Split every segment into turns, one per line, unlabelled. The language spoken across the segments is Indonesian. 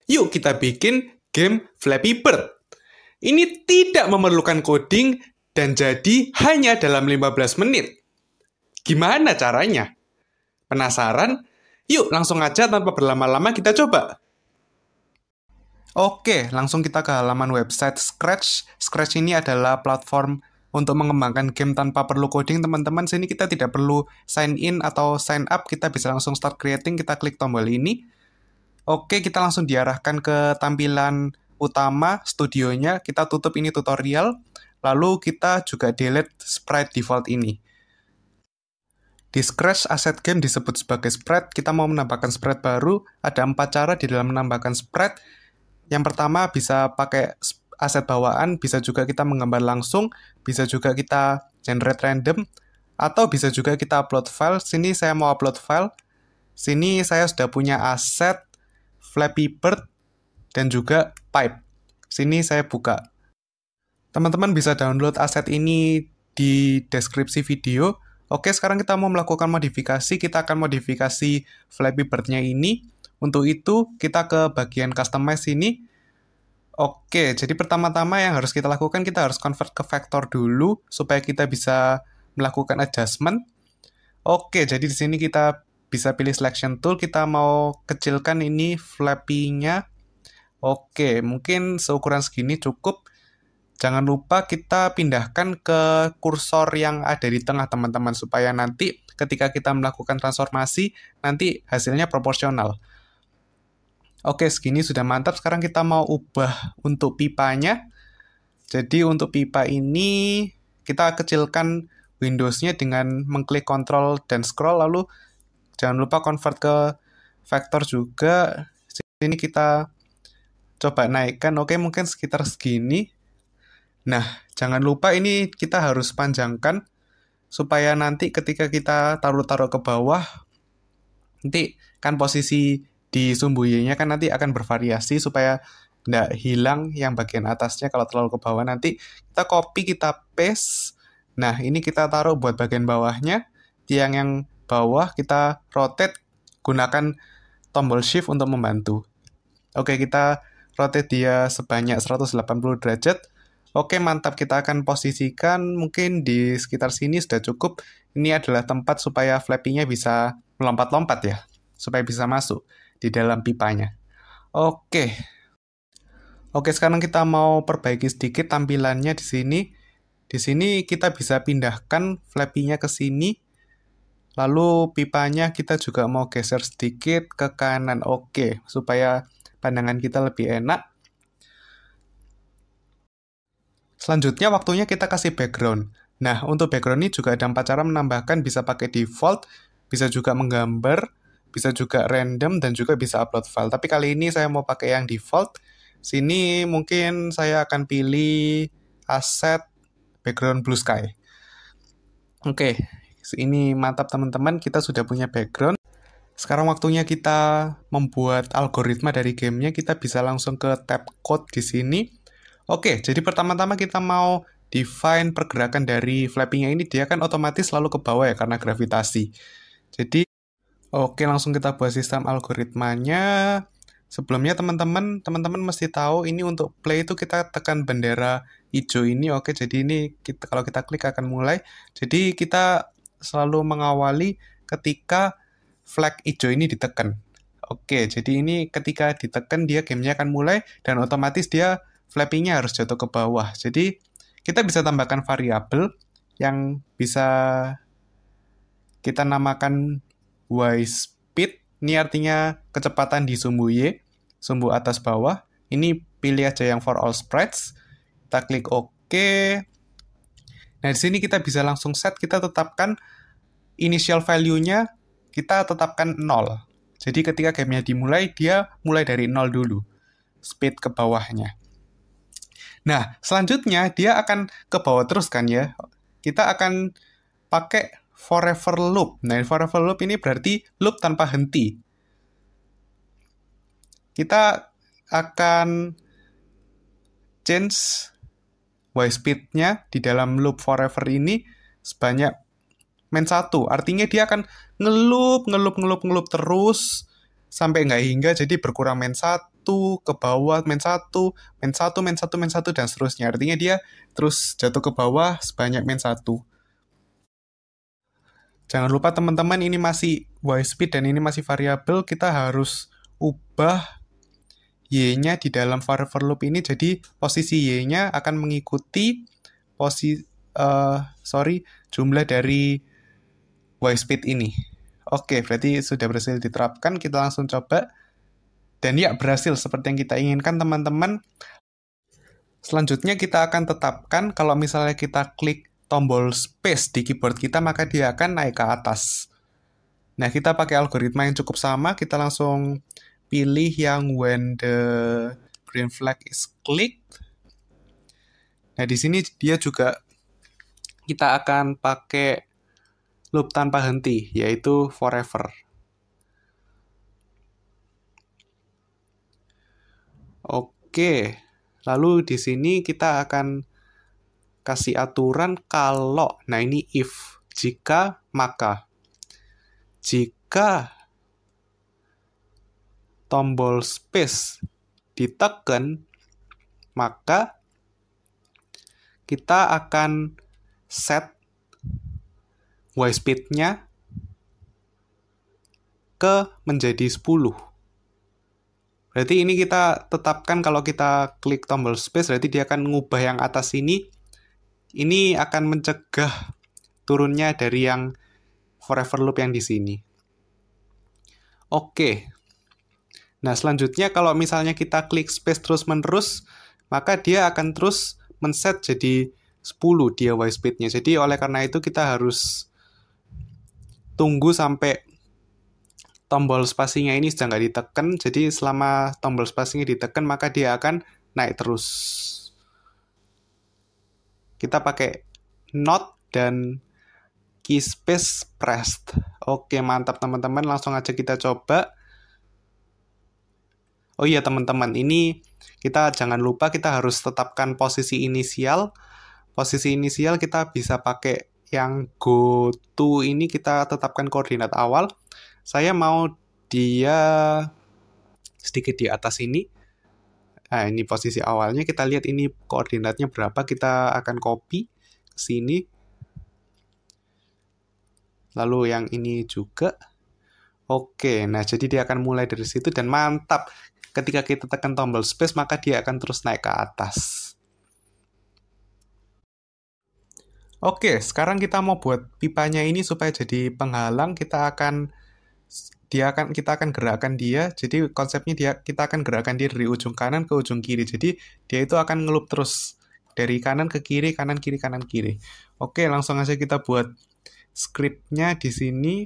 Yuk kita bikin game Flappy Bird. Ini tidak memerlukan coding dan jadi hanya dalam 15 menit. Gimana caranya? Penasaran? Yuk langsung aja tanpa berlama-lama kita coba. Oke, langsung kita ke halaman website Scratch. Scratch ini adalah platform untuk mengembangkan game tanpa perlu coding, teman-teman. Sini kita tidak perlu sign in atau sign up, kita bisa langsung start creating, kita klik tombol ini. Oke, kita langsung diarahkan ke tampilan utama studionya, kita tutup ini tutorial, lalu kita juga delete sprite default ini. Di Scratch, aset game disebut sebagai sprite. Kita mau menambahkan sprite baru, ada 4 cara di dalam menambahkan sprite. Yang pertama bisa pakai aset bawaan, bisa juga kita menggambar langsung, bisa juga kita generate random, atau bisa juga kita upload file. Sini saya mau upload file. Sini saya sudah punya aset Flappy Bird dan juga pipe. Sini saya buka. Teman-teman bisa download aset ini di deskripsi video. Oke, sekarang kita mau melakukan modifikasi. Kita akan modifikasi Flappy Bird-nya ini. Untuk itu, kita ke bagian customize ini. Oke, jadi pertama-tama yang harus kita lakukan, kita harus convert ke vektor dulu, supaya kita bisa melakukan adjustment. Oke, jadi di sini kita bisa pilih selection tool, kita mau kecilkan ini Flappy-nya. Oke, mungkin seukuran segini cukup. Jangan lupa kita pindahkan ke kursor yang ada di tengah, teman-teman, supaya nanti ketika kita melakukan transformasi, nanti hasilnya proporsional. Oke, segini sudah mantap. Sekarang kita mau ubah untuk pipanya. Jadi untuk pipa ini, kita kecilkan Windows-nya dengan mengklik Ctrl dan scroll, lalu jangan lupa convert ke vektor juga. Sini kita coba naikkan. Oke, mungkin sekitar segini. Nah, jangan lupa ini kita harus panjangkan, supaya nanti ketika kita taruh-taruh ke bawah, nanti kan posisi di sumbu Y-nya kan nanti akan bervariasi supaya nggak hilang yang bagian atasnya kalau terlalu ke bawah. Nanti kita copy, kita paste. Nah, ini kita taruh buat bagian bawahnya. Tiang yang bawah kita rotate, gunakan tombol shift untuk membantu. Oke, kita rotate dia sebanyak 180 derajat. Oke, mantap. Kita akan posisikan mungkin di sekitar sini sudah cukup. Ini adalah tempat supaya Flappy-nya bisa melompat-lompat ya, supaya bisa masuk di dalam pipanya. Oke, sekarang kita mau perbaiki sedikit tampilannya di sini. Di sini kita bisa pindahkan Flappy-nya ke sini. Lalu pipanya kita juga mau geser sedikit ke kanan. Oke, supaya pandangan kita lebih enak. Selanjutnya waktunya kita kasih background. Nah, untuk background ini juga ada 4 cara menambahkan. Bisa pakai default, bisa juga menggambar, bisa juga random, dan juga bisa upload file. Tapi kali ini saya mau pakai yang default. Sini mungkin saya akan pilih aset background blue sky. Oke, ini mantap teman-teman, kita sudah punya background. Sekarang waktunya kita membuat algoritma dari gamenya. Kita bisa langsung ke tab code di sini. Oke, jadi pertama-tama kita mau define pergerakan dari Flappy-nya ini. Dia kan otomatis selalu ke bawah ya karena gravitasi. Jadi oke, langsung kita buat sistem algoritmanya. Sebelumnya teman-teman mesti tahu ini untuk play itu kita tekan bendera hijau ini. Oke, jadi ini kalau kita klik akan mulai. Jadi kita selalu mengawali ketika flag hijau ini ditekan. Oke, jadi ini ketika ditekan dia gamenya akan mulai dan otomatis dia Flappy-nya harus jatuh ke bawah. Jadi kita bisa tambahkan variabel yang bisa kita namakan Y speed, ini artinya kecepatan di sumbu Y, sumbu atas bawah. Ini pilih aja yang for all sprites. Kita klik OK. Nah, di sini kita bisa langsung set, kita tetapkan initial value-nya, kita tetapkan 0. Jadi ketika gamenya dimulai, dia mulai dari 0 dulu. Speed ke bawahnya. Nah, selanjutnya dia akan ke bawah terus kan ya. Kita akan pakai forever loop. Nah, forever loop ini berarti loop tanpa henti. Kita akan change Y speed-nya di dalam loop forever ini sebanyak -1. Artinya dia akan ngeloop terus sampai nggak hingga, jadi berkurang -1, 1, ke bawah, main 1, main 1, main 1, main 1, dan seterusnya. Artinya dia terus jatuh ke bawah sebanyak main 1. Jangan lupa teman-teman, ini masih Y speed dan ini masih variabel, kita harus ubah Y-nya di dalam for loop ini, jadi posisi Y-nya akan mengikuti jumlah dari Y speed ini. Oke, berarti sudah berhasil diterapkan, kita langsung coba. Dan ya, berhasil seperti yang kita inginkan teman-teman. Selanjutnya kita akan tetapkan kalau misalnya kita klik tombol space di keyboard kita, maka dia akan naik ke atas. Nah, kita pakai algoritma yang cukup sama, kita langsung pilih yang when the green flag is clicked. Nah, di sini dia juga kita akan pakai loop tanpa henti, yaitu forever. Oke, lalu di sini kita akan kasih aturan kalau, nah ini if, jika, maka. Jika tombol space ditekan, maka kita akan set Y speed-nya ke menjadi 10. Berarti ini kita tetapkan kalau kita klik tombol space, berarti dia akan mengubah yang atas ini. Ini akan mencegah turunnya dari yang forever loop yang di sini. Oke. Nah, selanjutnya kalau misalnya kita klik space terus-menerus, maka dia akan terus men-set jadi 10 dia Y speed-nya. Jadi oleh karena itu kita harus tunggu sampai tombol spasinya ini sudah nggak ditekan. Jadi selama tombol spasinya ditekan, maka dia akan naik terus. Kita pakai not dan key space pressed. Oke, mantap teman-teman. Langsung aja kita coba. Oh iya teman-teman, ini kita jangan lupa kita harus tetapkan posisi inisial. Posisi inisial kita bisa pakai yang go to ini, kita tetapkan koordinat awal. Saya mau dia sedikit di atas ini. Nah, ini posisi awalnya. Kita lihat ini koordinatnya berapa. Kita akan copy ke sini. Lalu yang ini juga. Oke, nah jadi dia akan mulai dari situ dan mantap. Ketika kita tekan tombol space, maka dia akan terus naik ke atas. Oke, sekarang kita mau buat pipanya ini supaya jadi penghalang. Kita akan gerakkan dia. Jadi konsepnya kita akan gerakkan dia dari ujung kanan ke ujung kiri. Jadi dia itu akan ngelup terus dari kanan ke kiri, kanan kiri, kanan kiri. Oke, langsung aja kita buat script-nya di sini.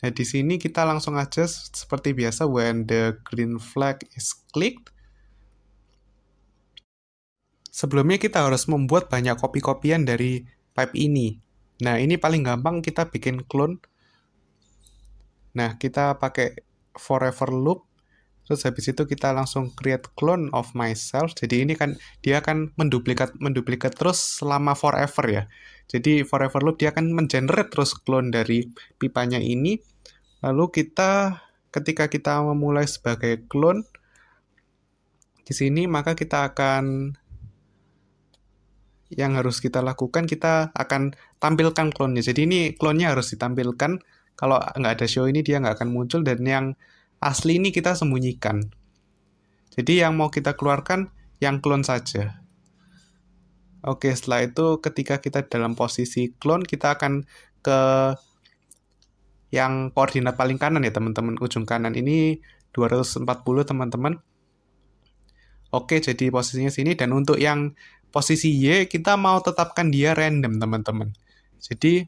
Nah, di sini kita langsung aja seperti biasa when the green flag is clicked. Sebelumnya kita harus membuat banyak copy-copyan dari pipe ini. Nah, ini paling gampang kita bikin clone. Nah, kita pakai forever loop. Terus habis itu kita langsung create clone of myself. Jadi ini kan dia akan menduplikat terus selama forever ya. Jadi forever loop dia akan mengenerate terus clone dari pipanya ini. Lalu ketika kita memulai sebagai clone di sini, maka kita akan yang harus kita lakukan, kita akan tampilkan clone-nya. Jadi ini clone-nya harus ditampilkan. Kalau nggak ada show ini dia nggak akan muncul, dan yang asli ini kita sembunyikan. Jadi yang mau kita keluarkan yang clone saja. Oke, setelah itu ketika kita dalam posisi clone, kita akan ke yang koordinat paling kanan ya teman-teman, ujung kanan ini 240 teman-teman. Oke, jadi posisinya sini, dan untuk yang posisi Y kita mau tetapkan dia random teman-teman. Jadi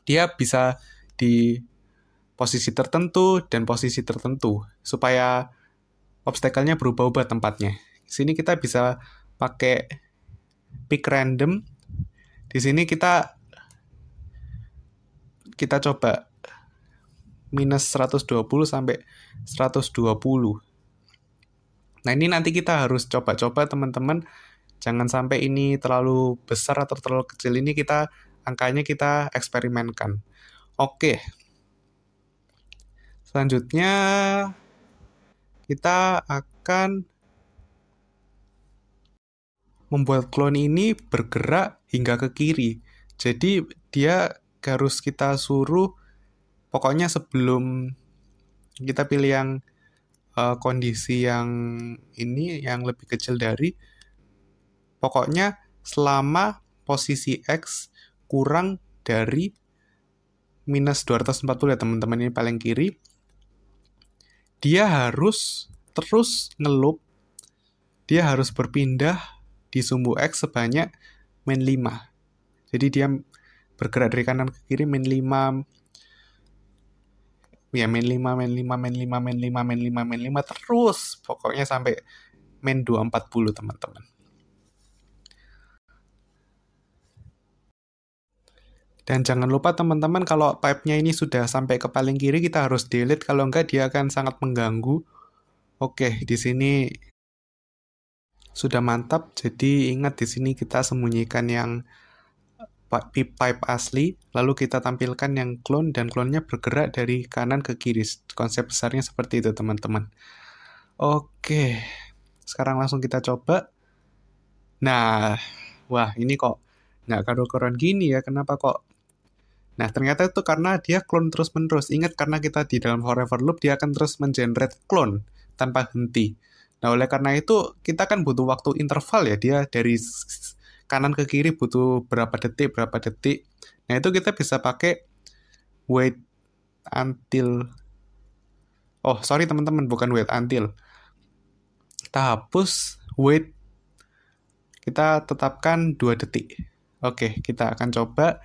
dia bisa di posisi tertentu dan posisi tertentu supaya obstacle-nya berubah-ubah tempatnya. Di sini kita bisa pakai pick random. Di sini kita coba minus 120 sampai 120. Nah, ini nanti kita harus coba-coba teman-teman. Jangan sampai ini terlalu besar atau terlalu kecil. Ini angkanya kita eksperimenkan. Oke. Selanjutnya kita akan membuat clone ini bergerak hingga ke kiri. Jadi dia harus kita suruh, pokoknya sebelum kita pilih yang kondisi yang ini, yang lebih kecil dari, pokoknya selama posisi X kurang dari minus 240 ya teman-teman, ini paling kiri, dia harus terus ngeloop, dia harus berpindah di sumbu X sebanyak min 5. Jadi dia bergerak dari kanan ke kiri min 5, ya min 5, min 5, min 5, min 5, min 5, min 5, terus pokoknya sampai min 240 teman-teman. Dan jangan lupa teman-teman, kalau pipe-nya ini sudah sampai ke paling kiri, kita harus delete, kalau enggak dia akan sangat mengganggu. Oke, di sini sudah mantap. Jadi ingat, di sini kita sembunyikan yang pipe asli, lalu kita tampilkan yang clone, dan clone-nya bergerak dari kanan ke kiri. Konsep besarnya seperti itu teman-teman. Oke, sekarang langsung kita coba. Nah, wah ini kok nggak karu-karuan gini ya, kenapa kok? Nah, ternyata itu karena dia clone terus-menerus. Ingat, karena kita di dalam forever loop, dia akan terus mengenerate clone tanpa henti. Nah, oleh karena itu, kita kan butuh waktu interval ya, dia dari kanan ke kiri butuh berapa detik. Nah, itu kita bisa pakai wait until. Oh, sorry teman-teman, bukan wait until. Kita hapus wait. Kita tetapkan 2 detik. Oke, kita akan coba.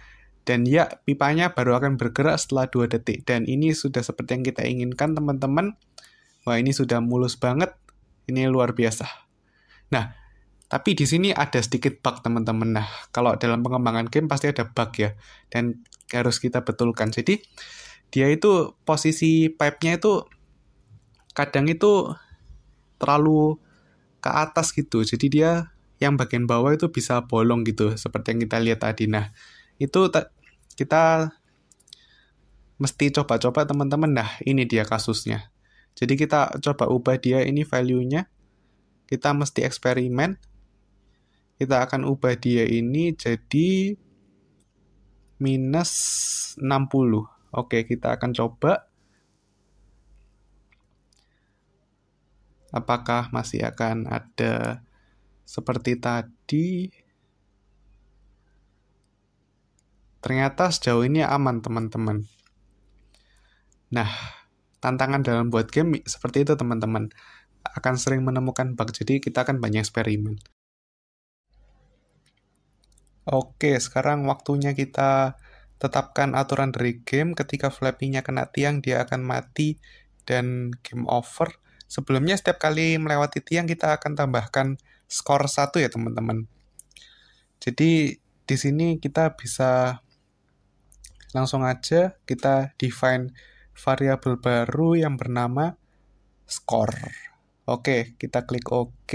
Dan ya, pipanya baru akan bergerak setelah 2 detik. Dan ini sudah seperti yang kita inginkan, teman-teman. Wah, ini sudah mulus banget. Ini luar biasa. Nah, tapi di sini ada sedikit bug, teman-teman. Nah, kalau dalam pengembangan game pasti ada bug ya. Dan harus kita betulkan. Jadi, dia itu posisi pipe-nya itu kadang itu terlalu ke atas gitu. Jadi dia yang bagian bawah itu bisa bolong gitu. Seperti yang kita lihat tadi. Nah, itu kita mesti coba-coba teman-teman. Nah, ini dia kasusnya. Jadi kita coba ubah dia ini value-nya. Kita mesti eksperimen. Kita akan ubah dia ini jadi minus 60. Oke, kita akan coba. Apakah masih akan ada seperti tadi? Ternyata sejauh ini aman, teman-teman. Nah, tantangan dalam buat game seperti itu, teman-teman. Akan sering menemukan bug, jadi kita akan banyak eksperimen. Oke, sekarang waktunya kita tetapkan aturan dari game. Ketika Flappy-nya kena tiang, dia akan mati dan game over. Sebelumnya, setiap kali melewati tiang, kita akan tambahkan skor 1 ya, teman-teman. Jadi, di sini kita bisa langsung aja kita define variabel baru yang bernama skor. Oke, kita klik OK.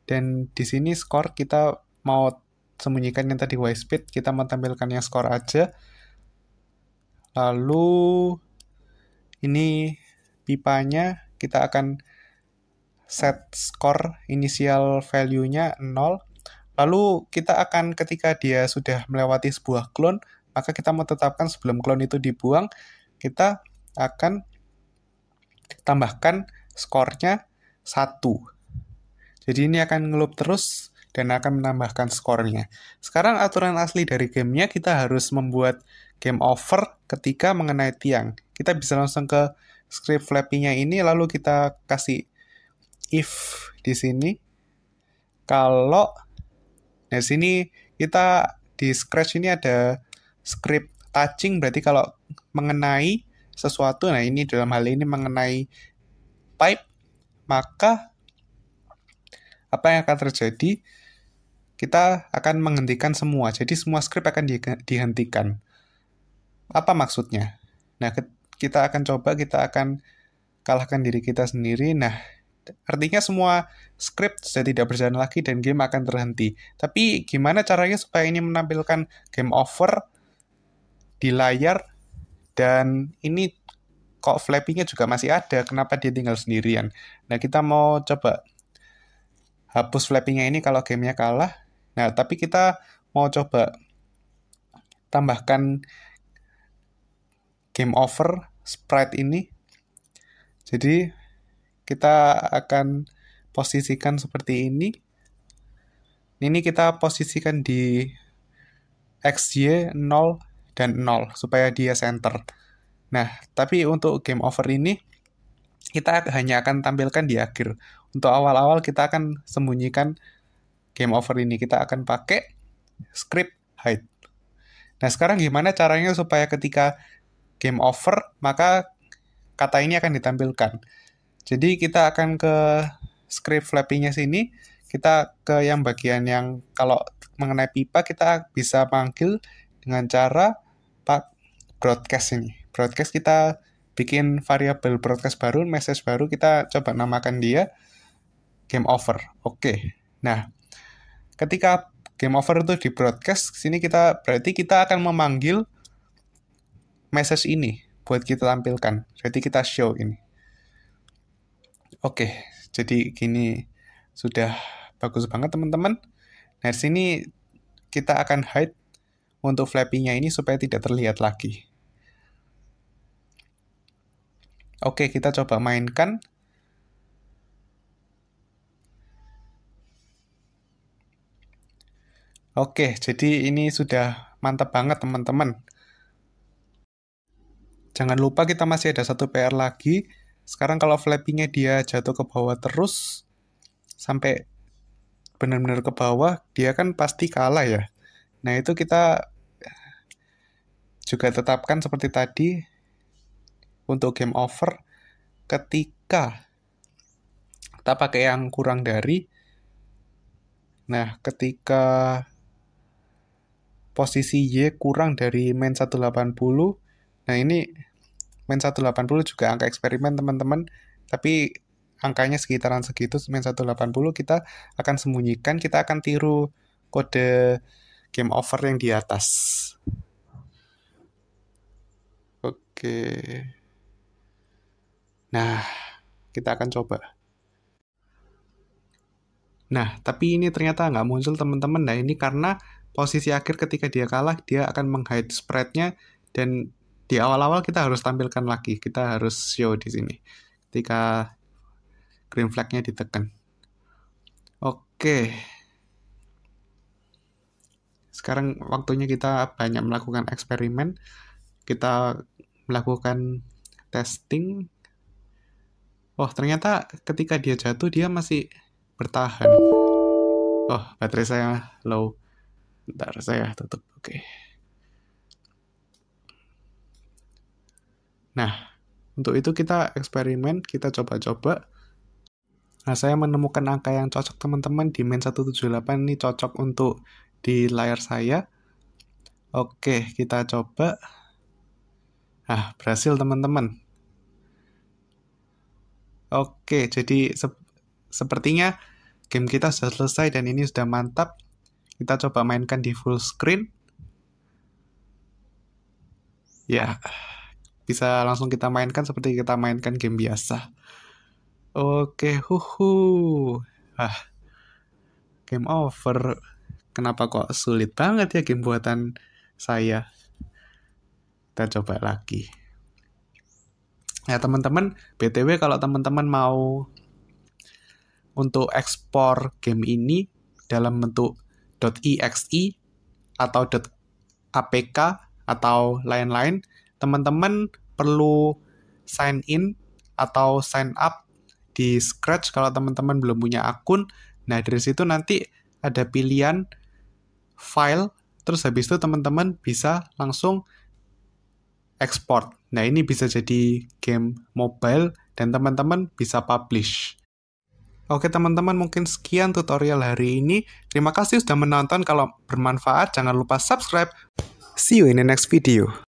Dan di sini skor kita mau sembunyikan yang tadi Y-speed, kita mau tampilkan yang skor aja. Lalu ini pipanya kita akan set skor initial value-nya 0. Lalu kita akan ketika dia sudah melewati sebuah clone, maka kita mau tetapkan sebelum clone itu dibuang, kita akan tambahkan skornya 1. Jadi ini akan ngeloop terus dan akan menambahkan skornya. Sekarang aturan asli dari gamenya, kita harus membuat game over ketika mengenai tiang. Kita bisa langsung ke script Flappy-nya ini, lalu kita kasih if di sini. Kalau di sini kita di Scratch ini ada script touching, berarti kalau mengenai sesuatu, nah ini dalam hal ini mengenai pipe, maka apa yang akan terjadi? Kita akan menghentikan semua. Jadi semua script akan dihentikan. Apa maksudnya? Nah, kita akan coba, kita akan kalahkan diri kita sendiri. Nah, artinya semua script sudah tidak berjalan lagi dan game akan terhenti. Tapi gimana caranya supaya ini menampilkan game over di layar? Dan ini kok flappy-nya juga masih ada, kenapa dia tinggal sendirian. Nah, kita mau coba hapus flappy-nya ini kalau gamenya kalah. Nah, tapi kita mau coba tambahkan game over sprite ini. Jadi, kita akan posisikan seperti ini. Ini kita posisikan di XY 0 dan 0 supaya dia center. Nah, tapi untuk game over ini kita hanya akan tampilkan di akhir. Untuk awal-awal kita akan sembunyikan game over ini. Kita akan pakai script hide. Nah, sekarang gimana caranya supaya ketika game over maka kata ini akan ditampilkan. Jadi kita akan ke script flappy-nya sini, kita ke yang bagian yang kalau mengenai pipa kita bisa panggil dengan cara broadcast ini. Broadcast kita bikin variabel broadcast baru, message baru, kita coba namakan dia game over. Oke. Nah, ketika game over itu di broadcast, sini berarti kita akan memanggil message ini buat kita tampilkan. Jadi kita show ini. Oke, jadi gini sudah bagus banget teman-teman. Nah, sini kita akan hide untuk flappy-nya ini supaya tidak terlihat lagi. Oke, kita coba mainkan. Oke, jadi ini sudah mantap banget teman-teman. Jangan lupa kita masih ada satu PR lagi. Sekarang kalau flappy-nya dia jatuh ke bawah terus, sampai benar-benar ke bawah, dia kan pasti kalah ya. Nah, itu kita juga tetapkan seperti tadi untuk game over ketika kita pakai yang kurang dari. Nah, ketika posisi Y kurang dari min 180, nah ini min 180 juga angka eksperimen teman-teman, tapi angkanya sekitaran segitu, min 180 kita akan sembunyikan, kita akan tiru kode game over yang di atas. Oke. Nah, kita akan coba. Nah, tapi ini ternyata nggak muncul teman-teman. Nah, ini karena posisi akhir ketika dia kalah, dia akan meng-hide spread-nya, dan di awal-awal kita harus tampilkan lagi. Kita harus show di sini ketika green flag-nya ditekan. Oke. Sekarang waktunya kita banyak melakukan eksperimen. Kita melakukan testing. Oh, ternyata ketika dia jatuh, dia masih bertahan. Oh, baterai saya low. Bentar, saya tutup. Oke. Nah, untuk itu kita eksperimen, kita coba-coba. Nah, saya menemukan angka yang cocok teman-teman di min 178 ini cocok untuk di layar saya. Oke, kita coba. Nah, berhasil teman-teman. Oke, jadi sepertinya game kita sudah selesai dan ini sudah mantap. Kita coba mainkan di full screen. Ya, bisa langsung kita mainkan seperti kita mainkan game biasa. Oke, game over. Kenapa kok sulit banget ya game buatan saya? Kita coba lagi. Ya teman-teman, BTW kalau teman-teman mau untuk ekspor game ini dalam bentuk .exe atau .apk atau lain-lain, teman-teman perlu sign in atau sign up di Scratch kalau teman-teman belum punya akun. Nah, dari situ nanti ada pilihan file, terus habis itu teman-teman bisa langsung ekspor. Nah, ini bisa jadi game mobile dan teman-teman bisa publish. Oke teman-teman, mungkin sekian tutorial hari ini. Terima kasih sudah menonton. Kalau bermanfaat, jangan lupa subscribe. See you in the next video.